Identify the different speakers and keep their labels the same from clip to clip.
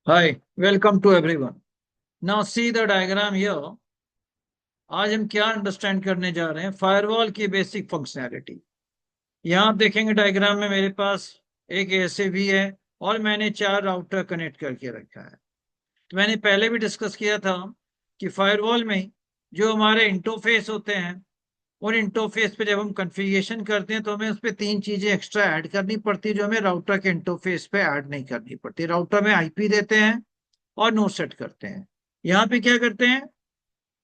Speaker 1: Hi, welcome to everyone. Now see the diagram here. आज हम क्या अंडरस्टैंड करने जा रहे हैं, फायरवॉल की बेसिक फंक्शनैलिटी। यहाँ आप देखेंगे डायग्राम में मेरे पास एक ऐसे भी है और मैंने 4 राउटर कनेक्ट करके रखा है। तो मैंने पहले भी डिस्कस किया था कि फायरवॉल में जो हमारे इंटरफेस होते हैं, उन इंटरफेस पे जब हम कॉन्फ़िगरेशन करते हैं तो हमें उस पर 3 चीजें एक्स्ट्रा ऐड करनी पड़ती है जो हमें राउटर के इंटरफेस पे ऐड नहीं करनी पड़ती। राउटर में आईपी देते हैं और नो सेट करते हैं। यहाँ पे क्या करते हैं,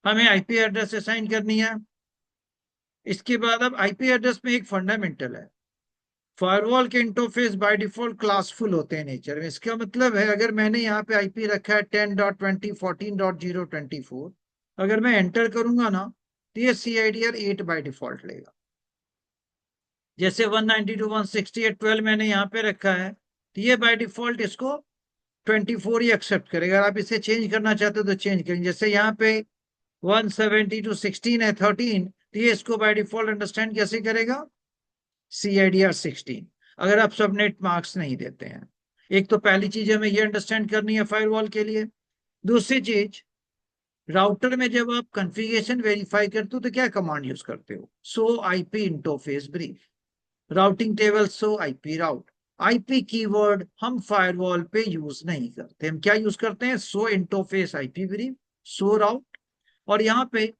Speaker 1: हमें आईपी एड्रेस असाइन करनी है। इसके बाद अब आईपी एड्रेस में एक फंडामेंटल है, फायरवॉल के इंटरफेस बाय डिफॉल्ट क्लासफुल होते हैं नेचर में। इसका मतलब है अगर मैंने यहाँ पे आईपी रखा है 10.20.14.024, अगर मैं एंटर करूंगा ना तो ये CIDR 8 बाय डिफॉल्ट लेगा। जैसे 192.168.12 मैंने यहाँ पे रखा है तो ये बाय डिफॉल्ट इसको 24 ही एक्सेप्ट करेगा। अगर आप इसे चेंज करना चाहते हो तो चेंज करेंगे। जैसे यहाँ पे 170 to 16 है 13, तो ये इसको बाय डिफॉल्ट अंडरस्टैंड कैसे करेगा, CIDR 16, अगर आप सबनेट मार्क्स नहीं देते हैं। एक तो पहली चीज हमें ये अंडरस्टैंड करनी है फायरवॉल के लिए। दूसरी चीज, राउटर में जब आप कॉन्फ़िगरेशन वेरीफाई करते हो तो क्या कमांड यूज करते हो, सो IP interface brief, routing table so IP route. IP keyword हम फायरवॉल पे यूज नहीं करते, हम क्या यूज करते हैं, सो इंटरफेस आईपी ब्रीफ, सो राउट। और यहाँ पे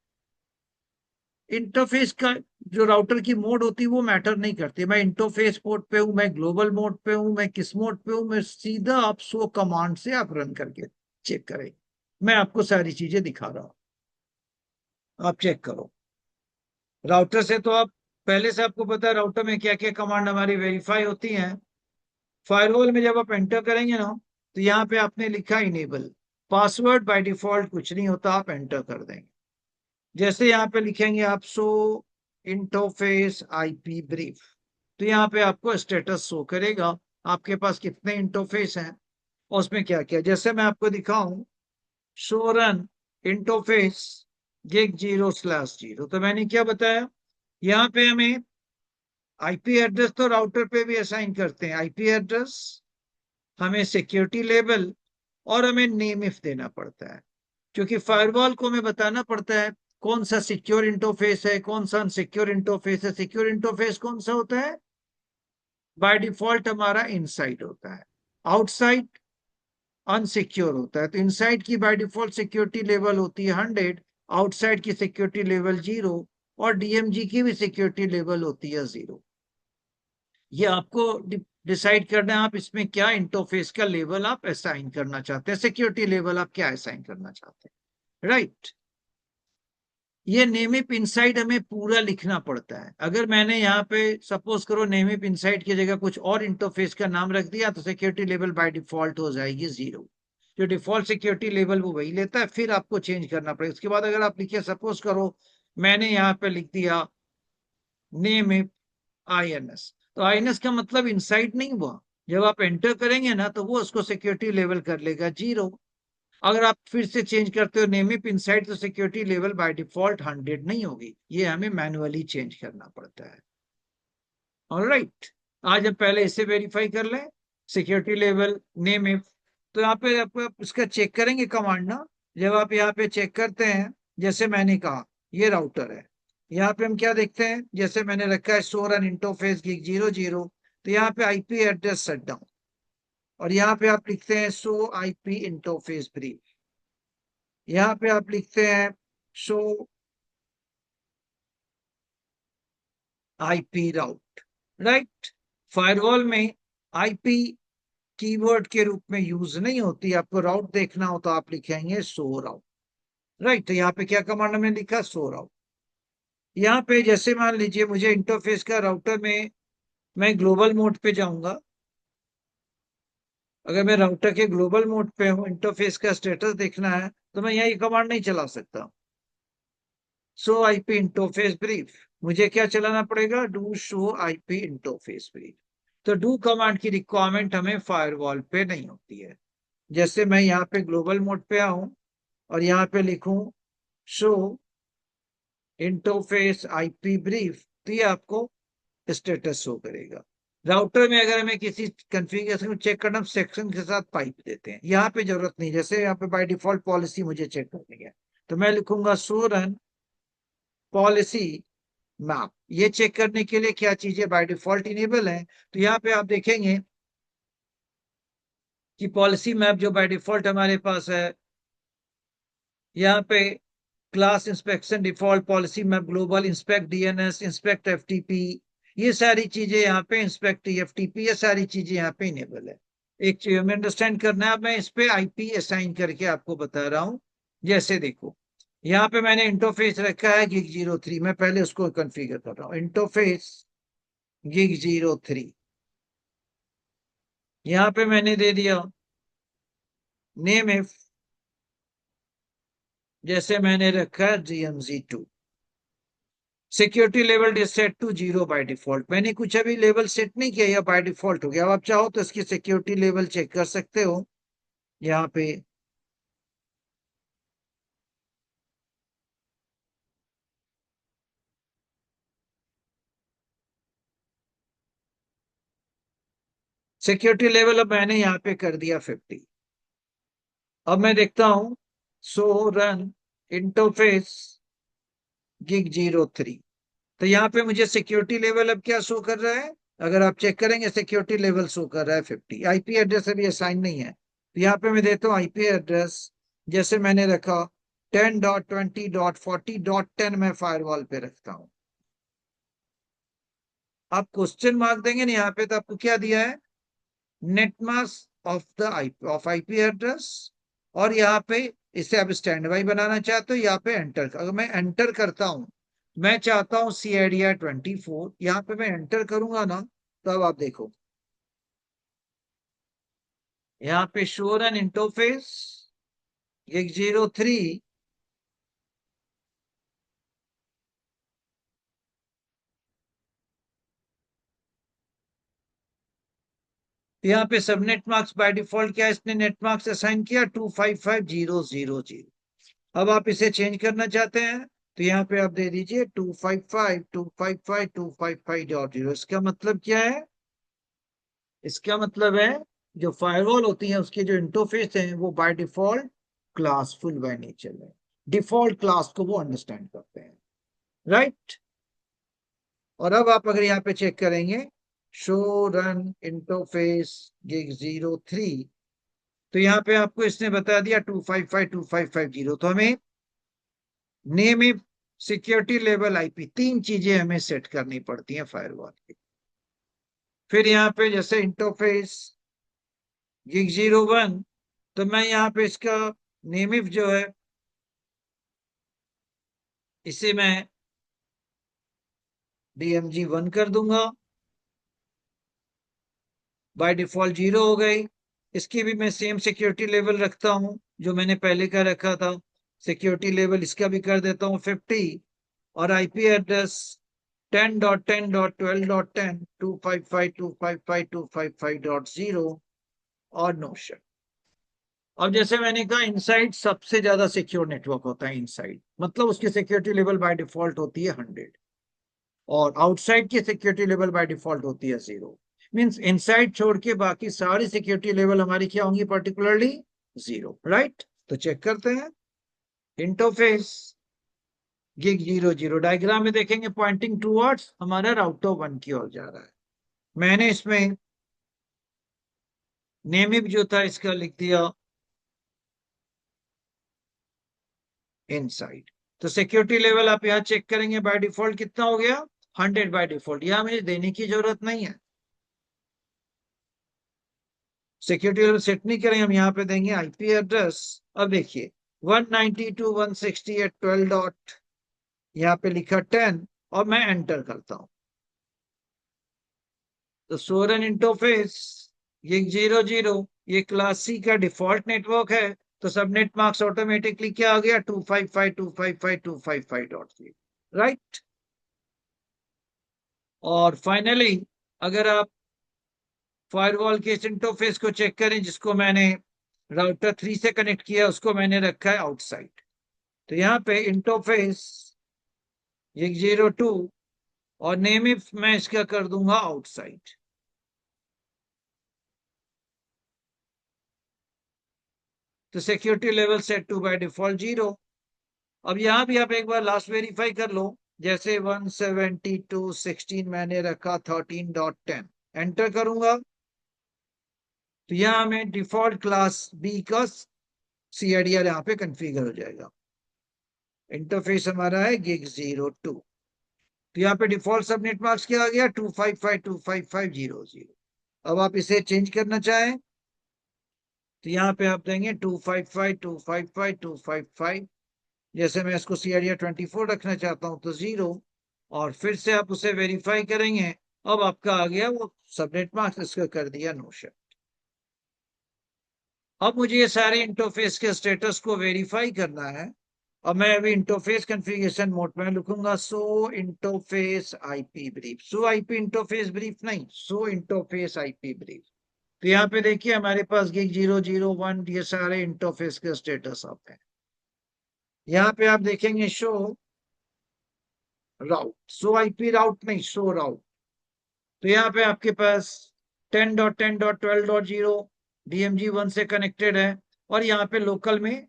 Speaker 1: इंटरफेस का जो राउटर की मोड होती है वो मैटर नहीं करती, मैं इंटरफेस मोड पे हूं, मैं ग्लोबल मोड पे हूं, मैं किस मोड पे हूं, मैं सीधा आप सो कमांड से आप रन करके चेक करें। मैं आपको सारी चीजें दिखा रहा हूं, आप चेक करो। राउटर से तो आप पहले से आपको पता है राउटर में क्या क्या कमांड हमारी वेरीफाई होती हैं। फायरवॉल में जब आप एंटर करेंगे ना तो यहाँ पे आपने लिखा इनेबल, पासवर्ड बाय डिफॉल्ट कुछ नहीं होता, आप एंटर कर देंगे। जैसे यहाँ पे लिखेंगे आप शो इंटरफेस आईपी ब्रीफ, तो यहाँ पे आपको स्टेटस शो करेगा आपके पास कितने इंटरफेस हैं और उसमें क्या क्या। जैसे मैं आपको दिखाऊं, शो रन इंटरफेस गिग 0/0, तो मैंने क्या बताया, यहाँ पे हमें आईपी एड्रेस तो राउटर पे भी असाइन करते हैं, आईपी एड्रेस, हमें सिक्योरिटी लेवल और हमें नेम इफ देना पड़ता है। क्योंकि फायरवॉल को हमें बताना पड़ता है कौन सा सिक्योर इंटरफेस है, कौन सा अनसिक्योर इंटरफेस है। सिक्योर इंटरफेस कौन सा होता है, बाय डिफॉल्ट हमारा इनसाइड होता है, आउटसाइड अनसिक्योर होता है। तो इनसाइड की बाय डिफॉल्ट सिक्योरिटी लेवल होती है 100, आउटसाइड की सिक्योरिटी लेवल 0 और डीएमजी की भी सिक्योरिटी लेवल होती है 0। ये आपको डिसाइड करना है आप इसमें क्या इंटरफेस का लेवल आप असाइन करना चाहते हैं, सिक्योरिटी लेवल आप क्या असाइन करना चाहते हैं, राइट। ये नेमिप इनसाइड हमें पूरा लिखना पड़ता है। अगर मैंने यहाँ पे सपोज करो नेमिप इनसाइड की जगह कुछ और इंटरफेस का नाम रख दिया तो सिक्योरिटी लेवल बाय डिफॉल्ट हो जाएगी 0। जो डिफॉल्ट सिक्योरिटी लेवल वो वही लेता है, फिर आपको चेंज करना पड़ेगा। उसके बाद अगर आप लिखिए, सपोज करो मैंने यहाँ पे लिख दिया नेमिप INS, तो INS का मतलब इनसाइड नहीं हुआ। जब आप एंटर करेंगे ना तो वो उसको सिक्योरिटी लेवल कर लेगा 0। अगर आप फिर से चेंज करते हो नेमिप इनसाइड तो सिक्योरिटी लेवल बाय डिफॉल्ट 100 नहीं होगी, ये हमें मैनुअली चेंज करना पड़ता है। ऑलराइट, आज हम पहले इसे वेरीफाई कर लें, सिक्योरिटी लेवल नेमिप। तो यहाँ पे आपको इसका चेक करेंगे कमांड ना। जब आप यहाँ पे चेक करते हैं, जैसे मैंने कहा ये राउटर है, यहाँ पे हम क्या देखते हैं, जैसे मैंने रखा है शो रन इंटरफेस गिग 00, तो यहाँ पे आईपी एड्रेस सेट डाउन और यहाँ पे आप लिखते हैं शो आईपी इंटरफेस ब्रीफ। यहाँ पे आप लिखते हैं show IP route, right. Firewall में आईपी कीवर्ड के रूप में यूज नहीं होती, आपको राउट देखना हो तो आप लिखेंगे शो राउट, राइट। तो यहाँ पे क्या कमांड में लिखा, शो राउट। यहाँ पे जैसे मान लीजिए मुझे इंटरफेस का राउटर में मैं ग्लोबल मोड पे जाऊंगा, अगर मैं राउटर के ग्लोबल मोड पे हूँ, इंटरफेस का स्टेटस देखना है तो मैं यहाँ ये कमांड नहीं चला सकता, शो आईपी इंटरफेस ब्रीफ। मुझे क्या चलाना पड़ेगा, do show IP interface brief. तो डू कमांड की रिक्वायरमेंट हमें फायरवॉल पे नहीं होती है। जैसे मैं यहाँ पे ग्लोबल मोड पे आऊं और यहाँ पे लिखूं शो इंटरफेस आईपी ब्रीफ, तो ये आपको स्टेटस शो करेगा। राउटर में अगर हमें किसी कॉन्फ़िगरेशन को चेक करना, सेक्शन के साथ पाइप देते हैं, यहाँ पे जरूरत नहीं। जैसे यहाँ पे बाय डिफॉल्ट पॉलिसी मुझे चेक करनी है, तो मैं लिखूंगा शो रन पॉलिसी मैप। ये चेक करने के लिए क्या चीजें बाय डिफॉल्ट इनेबल है, तो यहाँ पे आप देखेंगे कि पॉलिसी मैप जो बाय डिफॉल्ट हमारे पास है, यहाँ पे class inspection default policy map global inspect DNS inspect FTP, ये सारी चीजें यहाँ पे इंस्पेक्ट एफटीपी, ये सारी चीजें यहाँ पे इनेबल है। एक चीज हमें अंडरस्टैंड करना है, मैं इस पे आईपी असाइन करके आपको बता रहा हूं। जैसे देखो, यहाँ पे मैंने इंटरफेस रखा है gig03, मैं पहले उसको कॉन्फ़िगर कर रहा हूँ। इंटरफेस gig03, यहाँ पे मैंने दे दिया नेम इफ, जैसे मैंने रखा है GMZ2। Security level is set to 0 by default, मैंने कुछ अभी लेवल सेट नहीं किया, या बाय डिफॉल्ट हो गया। अब आप चाहो तो इसकी सिक्योरिटी लेवल चेक कर सकते हो यहाँ पे। सिक्योरिटी लेवल अब मैंने यहाँ पे कर दिया 50। अब मैं देखता हूं सो रन इंटरफेस gig03, तो यहाँ पे मुझे सिक्योरिटी लेवल अब क्या शो कर रहा है, अगर आप चेक करेंगे सिक्योरिटी लेवल शो कर रहा है 50। आईपी एड्रेस अभी असाइन नहीं है, तो यहाँ पे मैं देता हूँ आईपी एड्रेस, जैसे मैंने रखा 10.20.40.10 मैं फायरवॉल पे रखता हूँ। आप क्वेश्चन मार्क देंगे ना यहाँ पे, तो आपको क्या दिया है, net mask of the IP address, और यहाँ पे इसे आप स्टैंड बाई बनाना चाहते हो, यहाँ पे एंटर। अगर मैं एंटर करता हूं, मैं चाहता हूं CIDR 24, यहाँ पे मैं एंटर करूंगा ना, तो अब आप देखो यहाँ पे शोर एन इंटरफेस 103, यहाँ पे सब नेट मार्क्स बाय डिफॉल्ट क्या इसने नेट मार्क्स असाइन किया 255000। अब आप इसे चेंज करना चाहते हैं, तो यहाँ पे आप दे दीजिए 255.255.255.0। इसका मतलब क्या है, इसका मतलब है जो फायरवॉल होती है उसके जो इंटरफेस हैं वो by default classful by nature है, डिफॉल्ट क्लास को वो अंडरस्टैंड करते हैं, राइट। और अब आप अगर यहाँ पे चेक करेंगे शो रन इंटरफेस gig03, तो यहाँ पे आपको इसने बता दिया 255.255.0। तो हमें name if security level IP, तीन चीजें हमें सेट करनी पड़ती हैं फायरवॉल की। फिर यहाँ पे जैसे इंटरफेस gig01, तो मैं यहाँ पे इसका नेम इफ जो है, इसे मैं DMG1 कर दूंगा, बाय डिफॉल्ट 0 हो गई। इसकी भी मैं सेम सिक्योरिटी लेवल रखता हूं जो मैंने पहले का रखा था, सिक्योरिटी लेवल इसका भी कर देता हूं 50, और आईपी एड्रेस 10.10.12.10 255.255.255.0 और नोशन। अब जैसे मैंने कहा इनसाइड सबसे ज्यादा सिक्योर नेटवर्क होता है, इनसाइड मतलब उसकी सिक्योरिटी लेवल बाय डिफॉल्ट होती है 100, और आउटसाइड की सिक्योरिटी लेवल बाय डिफॉल्ट होती है 0। मींस इनसाइड छोड़ के बाकी सारी सिक्योरिटी लेवल हमारी क्या होंगी, पर्टिकुलरली 0, राइट। तो चेक करते हैं इंटरफेस gig00, डायग्राम में देखेंगे पॉइंटिंग टूवर्ड्स हमारा राउटर 1 की ओर जा रहा है। मैंने इसमें नेम जो था इसका लिख दिया इनसाइड। तो सिक्योरिटी लेवल आप यहां चेक करेंगे बाय डिफॉल्ट कितना हो गया, 100 बाय डिफॉल्ट, यहां मुझे देने की जरूरत नहीं है। सिक्योरिटी लेवल सेट नहीं करेंगे, हम यहाँ पे देंगे आईपी एड्रेस। अब देखिए 192.168.12 डॉट, यहाँ पे लिखा 10, और मैं एंटर करता हूं, तो सोरन इंटरफेस ये 00, ये क्लास सी का डिफॉल्ट नेटवर्क है, तो सबनेट मार्क्स ऑटोमेटिकली क्या आ गया 255.255.255.3, राइट। और फाइनली अगर आप फायरवॉल के इस इंटरफेस को चेक करें जिसको मैंने राउटर 3 से कनेक्ट किया, उसको मैंने रखा है आउटसाइड, तो यहाँ पे इंटरफेस 102, और नेम इफ मैं इसका कर दूंगा आउटसाइड। तो security level set to by default 0। अब यहां भी आप एक बार लास्ट वेरीफाई कर लो, जैसे 172.16 मैंने रखा 13.10, एंटर करूंगा तो यहां हमें डिफॉल्ट क्लास बी का CIDR यहाँ पे कन्फिगर हो जाएगा। इंटरफेस हमारा है gig02, तो यहाँ पे डिफॉल्ट सबनेट मास्क क्या आ गया 255.255.0.0। अब आप इसे चेंज करना चाहें तो यहाँ पे आप देंगे 255.255.255। जैसे मैं इसको CIDR 24 रखना चाहता हूं तो 0, और फिर से आप उसे वेरीफाई करेंगे। अब आपका आ गया वो सबनेट मास्क, इसका कर दिया नो शो। अब मुझे ये सारे इंटरफेस के स्टेटस को वेरीफाई करना है। अब मैं अभी इंटरफेस कॉन्फ़िगरेशन मोड में लिखूंगा so interface IP brief, so IP interface brief नहीं, सो इंटरफेस आईपी ब्रीफ। तो यहाँ पे देखिए हमारे पास गिग 001 ये सारे इंटरफेस के स्टेटस आते हैं। यहाँ पे आप देखेंगे शो राउट, सो आईपी राउट नहीं, शो राउट। तो यहाँ पे आपके पास 10.10.12.0 DMG1 से कनेक्टेड है, और यहाँ पे लोकल में,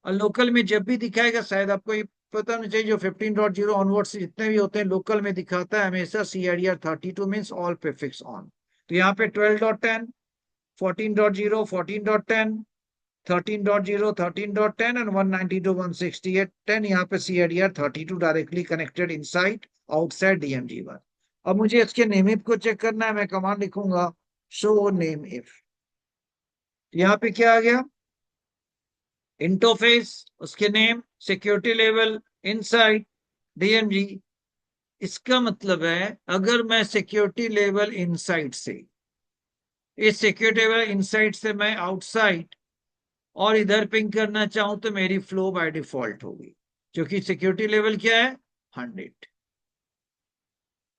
Speaker 1: और लोकल में जब भी दिखाएगा, शायद आपको ये पता नहीं चाहिए, जो 15.0 ऑनवर्ड से जितने भी होते हैं लोकल में दिखाता है हमेशा CIDR 32 means all prefix on. तो यहाँ पे 12.10, 14.0, 14.10, 13.0, 13.10 एंड 192.168.10, यहाँ पे CIDR 32 directly connected inside outside DMG1। अब मुझे इसके नेम इफ को चेक करना है, मैं कमांड लिखूंगा शो नेम इफ। यहाँ पे क्या आ गया, इंटरफेस, उसके name, security level, inside DMG। इसका मतलब है अगर मैं सिक्योरिटी लेवल इनसाइड से, इस सिक्योरिटी लेवल इनसाइड से मैं आउटसाइड और इधर पिंग करना चाहूं तो मेरी फ्लो बाय डिफॉल्ट होगी, क्योंकि सिक्योरिटी लेवल क्या है 100।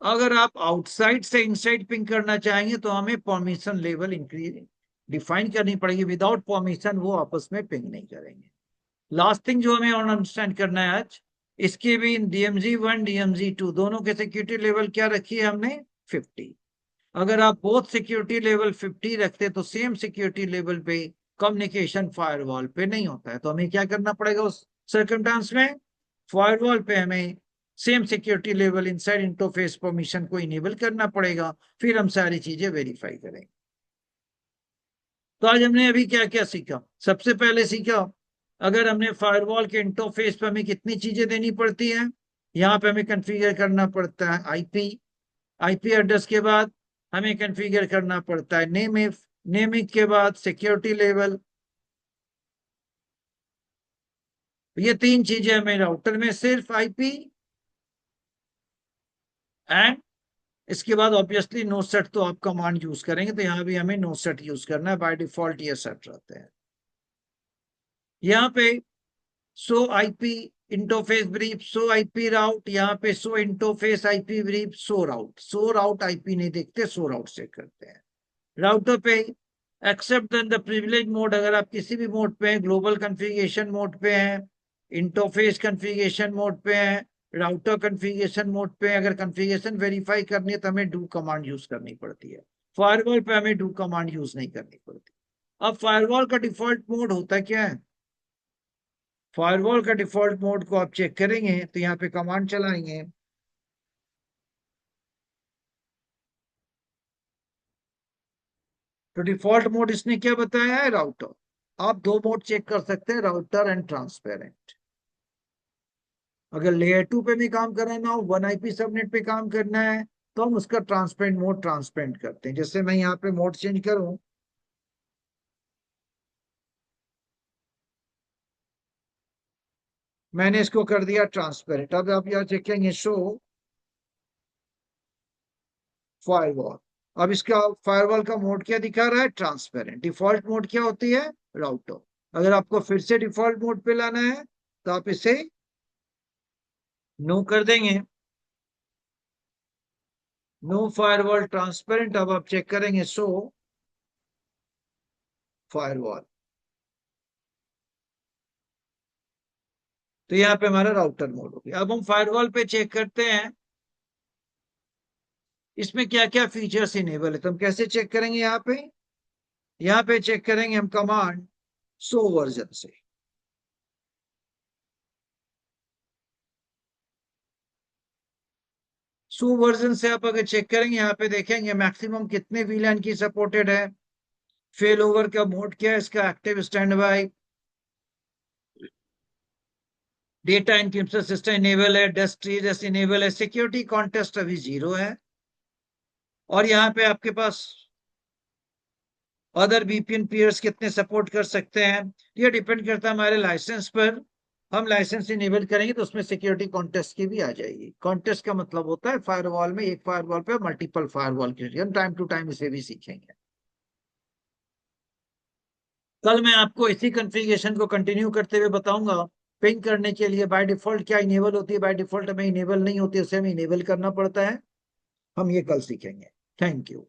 Speaker 1: अगर आप आउटसाइड से इनसाइड पिंग करना चाहेंगे तो हमें परमिशन लेवल इंक्रीज डिफाइन करनी पड़ेगी। विदाउट परमिशन वो आपस में पिंग नहीं करेंगे। लास्ट थिंग जो हमें और अंडरस्टैंड करना है आज, इसके भी DMG1 DMG2 दोनों के सिक्योरिटी लेवल क्या रखी है हमने 50। अगर आप बोथ सिक्योरिटी लेवल 50 रखते तो सेम सिक्योरिटी लेवल पे कम्युनिकेशन फायरवॉल पे नहीं होता है। तो हमें क्या करना पड़ेगा उस सर्कमस्टेंस में, फायरवॉल पे हमें same security level inside interface permission को इनेबल करना पड़ेगा, फिर हम सारी चीजें वेरीफाई करेंगे। तो आज हमने अभी क्या क्या सीखा, सबसे पहले सीखा अगर हमने फायरवॉल के इंटरफेस पे हमें कितनी चीजें देनी पड़ती हैं। यहाँ पे हमें कॉन्फ़िगर करना पड़ता है आईपी एड्रेस के बाद हमें कॉन्फ़िगर करना पड़ता है नेम इफ, नेम इफ के बाद सिक्योरिटी लेवल। ये तीन चीजें हमें राउटर में सिर्फ आईपी एंड इसके बाद ऑब्वियसली नो सेट तो आप कमांड यूज करेंगे, तो यहाँ भी हमें नो सेट यूज करना है, बाय डिफॉल्ट ये सेट रहते हैं। यहाँ पे सो IP interface brief, so IP route, यहाँ पे सो इंटरफेस आईपी ब्रीफ, सो राउट आईपी नहीं देखते, सो राउट से करते हैं। राउटर पे एक्सेप्ट द प्रिविलेज मोड, अगर आप किसी भी मोड पे हैं, ग्लोबल कॉन्फ़िगरेशन मोड पे हैं, इंटरफेस कॉन्फ़िगरेशन मोड पे हैं, राउटर कॉन्फ़िगरेशन मोड पे, अगर कॉन्फ़िगरेशन वेरीफाई करनी है तो हमें डू कमांड यूज करनी पड़ती है। फायरवॉल पे हमें डू कमांड यूज नहीं करनी पड़ती। अब फायरवॉल का डिफॉल्ट मोड होता क्या है, फायरवॉल का डिफॉल्ट मोड को आप चेक करेंगे तो यहाँ पे कमांड चलाएंगे, तो डिफॉल्ट मोड इसने क्या बताया है राउटर। आप दो मोड चेक कर सकते हैं, राउटर एंड ट्रांसपेरेंट। अगर लेयर 2 पे भी काम करना हो, 1 IP सबनेट पे काम करना है, तो हम उसका ट्रांसपेरेंट मोड ट्रांसपेरेंट करते हैं। जैसे मैं यहाँ पे मोड चेंज करूं, मैंने इसको कर दिया ट्रांसपेरेंट। अब आप यहाँ चेकेंगे शो फायरवॉल। अब इसका फायरवॉल का मोड क्या दिखा रहा है, ट्रांसपेरेंट। डिफॉल्ट मोड क्या होती है, राउटर। अगर आपको फिर से डिफॉल्ट मोड पे लाना है तो आप इसे नो कर देंगे, नो फायरवॉल ट्रांसपेरेंट। अब आप चेक करेंगे शो फायरवॉल, तो यहाँ पे हमारा राउटर मोड हो गया। अब हम फायरवॉल पे चेक करते हैं इसमें क्या क्या फीचर्स इनेबल है। तो हम कैसे चेक करेंगे, यहाँ पे चेक करेंगे हम कमांड 100 वर्जन से। सो वर्जन से आप अगर चेक करेंगे, यहाँ पे देखेंगे मैक्सिमम कितने वीलैन की सपोर्टेड है, फेल ओवर का मोड क्या है इसका, active stand by, data encryption system enable है, डस्ट रेस इनेबल है, सिक्योरिटी कॉन्टेस्ट अभी 0 है। और यहाँ पे आपके पास अदर बीपीएन पीयर्स कितने सपोर्ट कर सकते हैं, ये डिपेंड करता है हमारे लाइसेंस पर। हम लाइसेंस इनेबल करेंगे तो उसमें सिक्योरिटी कॉन्टेस्ट की भी आ जाएगी। कॉन्टेस्ट का मतलब होता है फायरवॉल में, एक फायरवॉल पे मल्टीपल फायरवॉल क्रिएट, हम टाइम टू टाइम इसे भी सीखेंगे। कल मैं आपको इसी कॉन्फ़िगरेशन को कंटिन्यू करते हुए बताऊंगा। पिंग करने के लिए बाय डिफॉल्ट क्या इनेबल होती है, बाय डिफॉल्ट हमें इनेबल नहीं होती, उसे हमें इनेबल करना पड़ता है। हम ये कल सीखेंगे। Thank you.